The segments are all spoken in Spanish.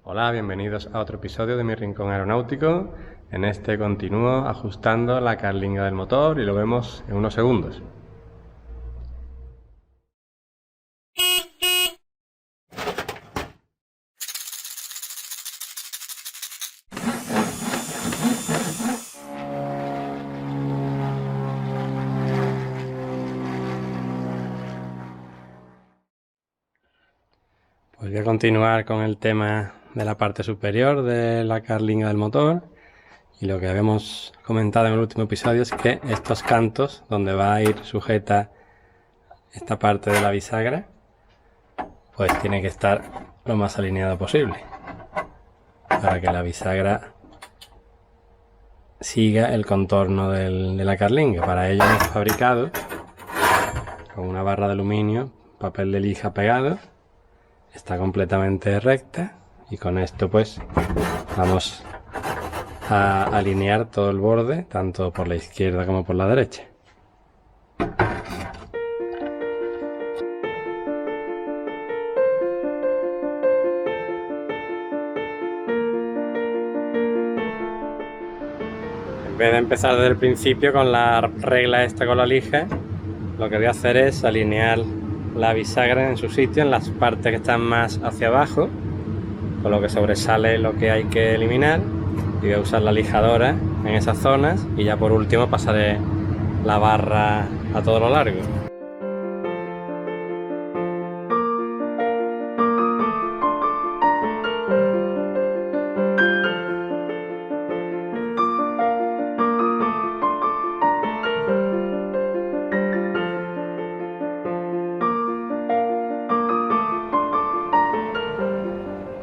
Hola, bienvenidos a otro episodio de Mi Rincón Aeronáutico. En este continúo ajustando la carlinga del motor y lo vemos en unos segundos. Pues voy a continuar con el tema de la parte superior de la carlinga del motor. Y lo que habíamos comentado en el último episodio es que estos cantos, donde va a ir sujeta esta parte de la bisagra, pues tiene que estar lo más alineado posible para que la bisagra siga el contorno de la carlinga. Para ello hemos fabricado con una barra de aluminio papel de lija pegado. Está completamente recta y con esto pues vamos a alinear todo el borde tanto por la izquierda como por la derecha. En vez de empezar desde el principio con la regla esta con la lija, lo que voy a hacer es alinear la bisagra en su sitio en las partes que están más hacia abajo, con lo que sobresale lo que hay que eliminar, y voy a usar la lijadora en esas zonas y ya por último pasaré la barra a todo lo largo.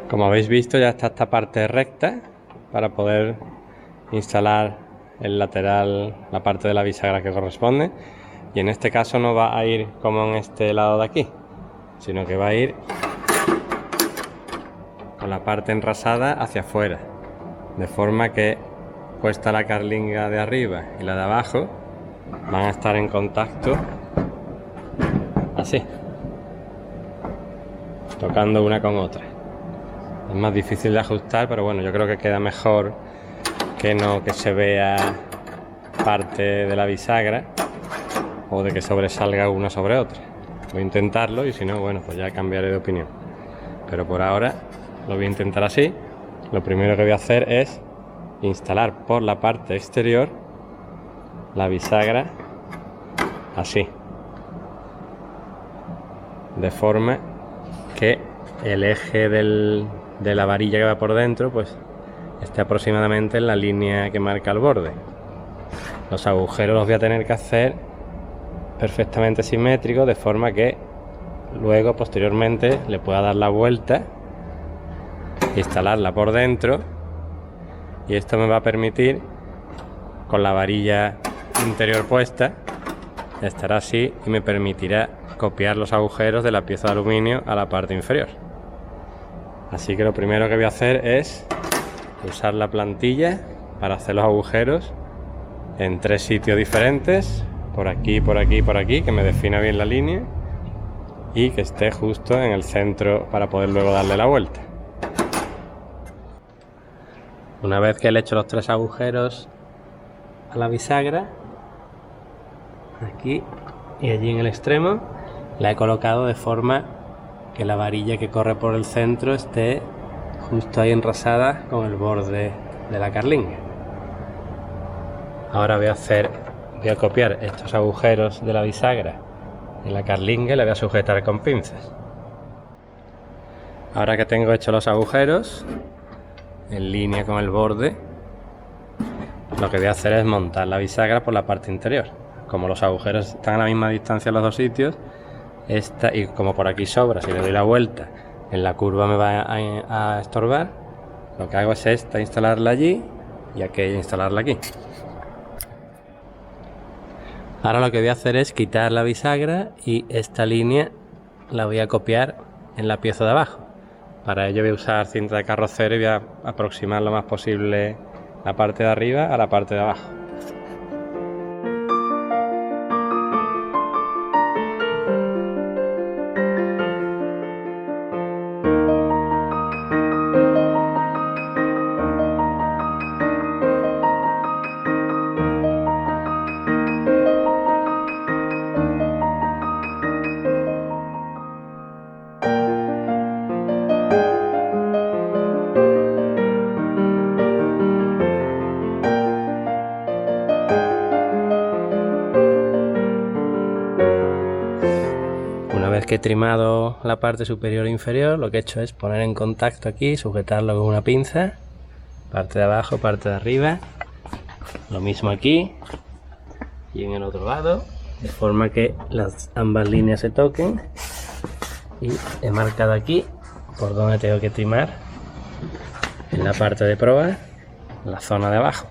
Como habéis visto, ya está esta parte recta para poder instalar el lateral, la parte de la bisagra que corresponde, y en este caso no va a ir como en este lado de aquí, sino que va a ir con la parte enrasada hacia afuera, de forma que puesta la carlinga de arriba y la de abajo van a estar en contacto así, tocando una con otra. Es más difícil de ajustar, pero bueno, yo creo que queda mejor que no que se vea parte de la bisagra o de que sobresalga una sobre otra. Voy a intentarlo y si no, bueno, pues ya cambiaré de opinión. Pero por ahora lo voy a intentar así. Lo primero que voy a hacer es instalar por la parte exterior la bisagra así, de forma que el eje de la varilla que va por dentro pues esté aproximadamente en la línea que marca el borde. Los agujeros los voy a tener que hacer perfectamente simétricos, de forma que luego posteriormente le pueda dar la vuelta, instalarla por dentro, y esto me va a permitir, con la varilla interior puesta, estar así y me permitirá copiar los agujeros de la pieza de aluminio a la parte inferior. Así que lo primero que voy a hacer es usar la plantilla para hacer los agujeros en 3 sitios diferentes, por aquí, por aquí, por aquí, que me defina bien la línea y que esté justo en el centro para poder luego darle la vuelta. Una vez que le he hecho los 3 agujeros a la bisagra, aquí y allí en el extremo, la he colocado de forma que la varilla que corre por el centro esté justo ahí enrasada con el borde de la carlinga. Ahora voy a copiar estos agujeros de la bisagra en la carlinga y la voy a sujetar con pinzas. Ahora que tengo hechos los agujeros en línea con el borde, lo que voy a hacer es montar la bisagra por la parte interior. Como los agujeros están a la misma distancia en los dos sitios, y como por aquí sobra, si le doy la vuelta en la curva me va a estorbar, lo que hago es esta instalarla allí y aquella instalarla aquí. Ahora lo que voy a hacer es quitar la bisagra y esta línea la voy a copiar en la pieza de abajo. Para ello voy a usar cinta de carrocero y voy a aproximar lo más posible la parte de arriba a la parte de abajo. vez que he trimado la parte superior e inferior, lo que he hecho es poner en contacto aquí, sujetarlo con una pinza, parte de abajo, parte de arriba, lo mismo aquí y en el otro lado, de forma que ambas líneas se toquen, y he marcado aquí por donde tengo que trimar en la parte de proa, en la zona de abajo.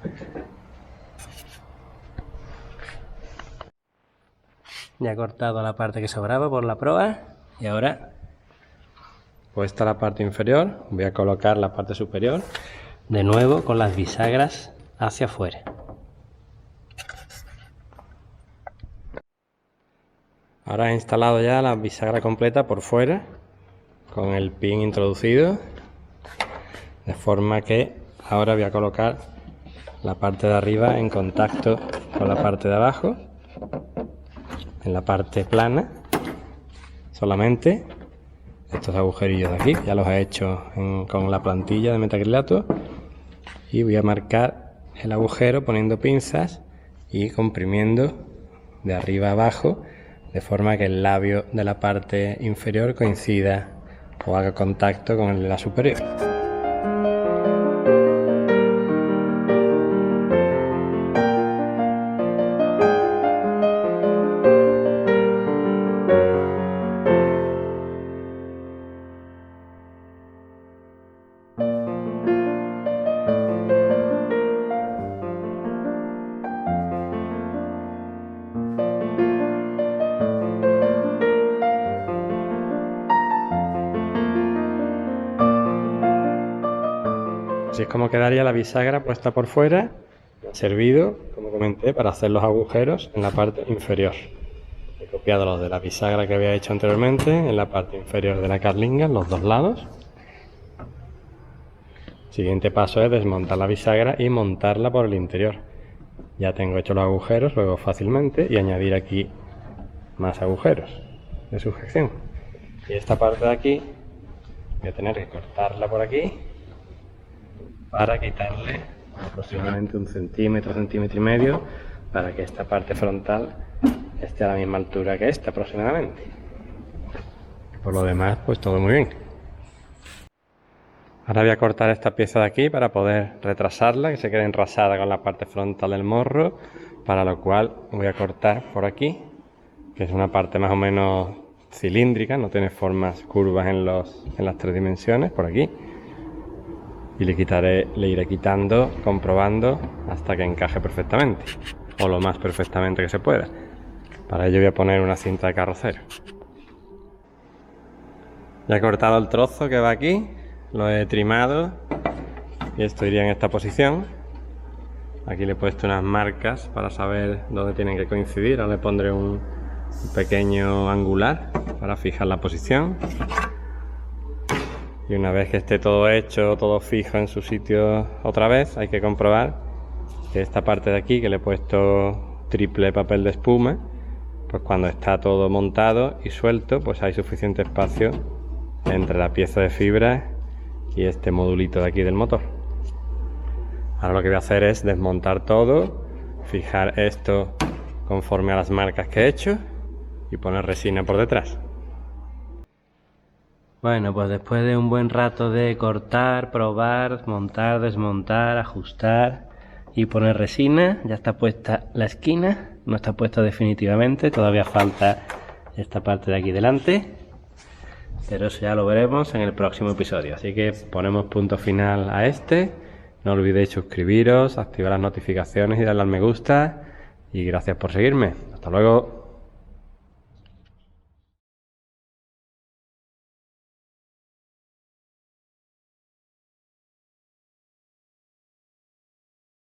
Ya he cortado la parte que sobraba por la proa y ahora, puesta la parte inferior, voy a colocar la parte superior de nuevo con las bisagras hacia afuera. Ahora he instalado ya la bisagra completa por fuera con el pin introducido, de forma que ahora voy a colocar la parte de arriba en contacto con la parte de abajo, en la parte plana solamente. Estos agujerillos de aquí ya los he hecho con la plantilla de metacrilato, y voy a marcar el agujero poniendo pinzas y comprimiendo de arriba a abajo, de forma que el labio de la parte inferior coincida o haga contacto con el de la superior. Así es como quedaría la bisagra puesta por fuera, servido, como comenté, para hacer los agujeros en la parte inferior. He copiado los de la bisagra que había hecho anteriormente en la parte inferior de la carlinga, en los dos lados. El siguiente paso es desmontar la bisagra y montarla por el interior. Ya tengo hecho los agujeros luego fácilmente, y añadir aquí más agujeros de sujeción. Y esta parte de aquí voy a tener que cortarla por aquí para quitarle aproximadamente 1 centímetro, centímetro y medio, para que esta parte frontal esté a la misma altura que esta aproximadamente. Por lo demás, pues todo muy bien. Ahora voy a cortar esta pieza de aquí para poder retrasarla, que se quede enrasada con la parte frontal del morro, para lo cual voy a cortar por aquí, que es una parte más o menos cilíndrica, no tiene formas curvas en las 3 dimensiones, por aquí. Y le iré quitando, comprobando hasta que encaje perfectamente, o lo más perfectamente que se pueda. Para ello voy a poner una cinta de carrocero. Ya he cortado el trozo que va aquí, lo he trimado y esto iría en esta posición. Aquí le he puesto unas marcas para saber dónde tienen que coincidir. Ahora le pondré un pequeño angular para fijar la posición. Y una vez que esté todo hecho, todo fijo en su sitio otra vez, hay que comprobar que esta parte de aquí, que le he puesto triple papel de espuma, pues cuando está todo montado y suelto, pues hay suficiente espacio entre la pieza de fibra y este modulito de aquí del motor. Ahora lo que voy a hacer es desmontar todo, fijar esto conforme a las marcas que he hecho y poner resina por detrás. Bueno, pues después de un buen rato de cortar, probar, montar, desmontar, ajustar y poner resina, ya está puesta la esquina. No está puesta definitivamente, todavía falta esta parte de aquí delante, pero eso ya lo veremos en el próximo episodio. Así que ponemos punto final a este. No olvidéis suscribiros, activar las notificaciones y darle al me gusta. Y gracias por seguirme. Hasta luego.